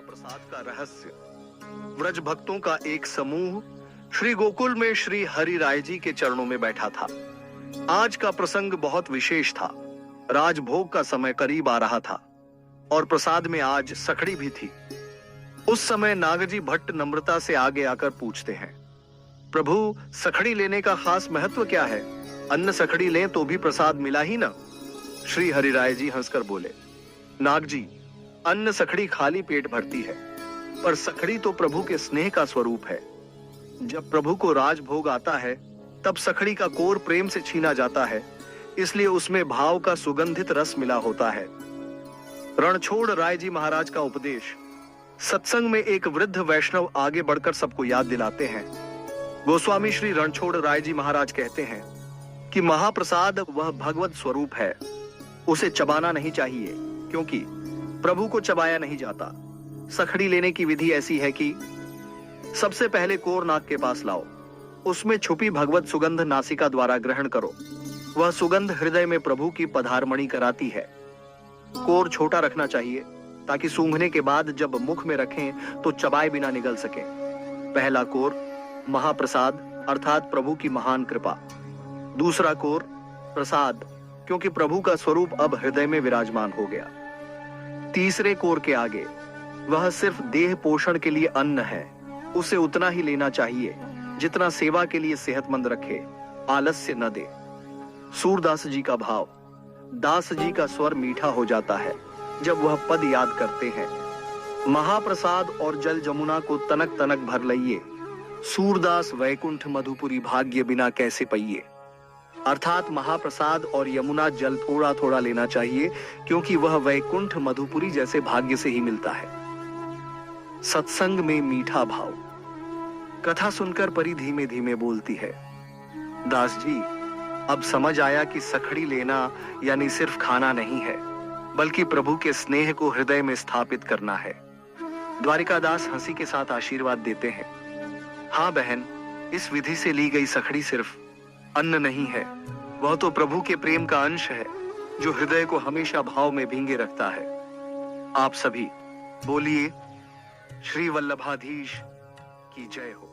महाप्रसाद का रहस्य। व्रज भक्तों का एक समूह श्री गोकुल में श्री हरि राय जी के चरणों में बैठा था। आज का प्रसंग बहुत विशेष था। राजभोग का समय करीब आ रहा था और प्रसाद में आज सखड़ी भी थी। उस समय नागजी भट्ट नम्रता से आगे आकर पूछते हैं, प्रभु, सखड़ी लेने का खास महत्व क्या है? अन्न सखड़ी लें तो भी प्रसाद मिला ही ना। श्री हरि राय जी हंसकर बोले, नाग जी, अन्न सखड़ी खाली पेट भरती है, पर सखड़ी तो प्रभु के स्नेह का स्वरूप है। जब प्रभु को राजभोग आता है तब सखड़ी का कोर प्रेम से छीना जाता है, इसलिए उसमें भाव का सुगंधित रस मिला होता है। रणछोड़ राय जी महाराज का उपदेश। सत्संग में एक वृद्ध वैष्णव आगे बढ़कर सबको याद दिलाते हैं। गोस्वामी श्री रणछोड़ राय जी महाराज कहते हैं कि महाप्रसाद वह भगवत स्वरूप है, उसे चबाना नहीं चाहिए, क्योंकि प्रभु को चबाया नहीं जाता। सखड़ी लेने की विधि ऐसी है कि सबसे पहले कोर नाक के पास लाओ, उसमें छुपी भगवत सुगंध नासिका द्वारा ग्रहण करो। वह सुगंध हृदय में प्रभु की पधारमणि कराती है। कोर छोटा रखना चाहिए ताकि सूंघने के बाद जब मुख में रखें तो चबाए बिना निगल सके। पहला कोर महाप्रसाद अर्थात प्रभु की महान कृपा। दूसरा कोर प्रसाद, क्योंकि प्रभु का स्वरूप अब हृदय में विराजमान हो गया। तीसरे कोर के आगे वह सिर्फ देह पोषण के लिए अन्न है, उसे उतना ही लेना चाहिए जितना सेवा के लिए सेहतमंद रखे, आलस्य न दे। सूरदास जी का भाव। दास जी का स्वर मीठा हो जाता है जब वह पद याद करते हैं, महाप्रसाद और जल जमुना को तनक तनक भर लइए, सूरदास वैकुंठ मधुपुरी भाग्य बिना कैसे पइए। अर्थात महाप्रसाद और यमुना जल थोड़ा थोड़ा लेना चाहिए, क्योंकि वह वैकुंठ मधुपुरी जैसे भाग्य से ही मिलता है। सत्संग में मीठा भाव। कथा सुनकर परी धीमे धीमे बोलती है, दास जी, अब समझ आया कि सखड़ी लेना यानी सिर्फ खाना नहीं है, बल्कि प्रभु के स्नेह को हृदय में स्थापित करना है। द्वारिकादास हंसी के साथ आशीर्वाद देते हैं, हाँ बहन, इस विधि से ली गई सखड़ी सिर्फ अन्न नहीं है, वह तो प्रभु के प्रेम का अंश है जो हृदय को हमेशा भाव में भींगे रखता है। आप सभी बोलिए, श्री वल्लभाधीश की जय हो।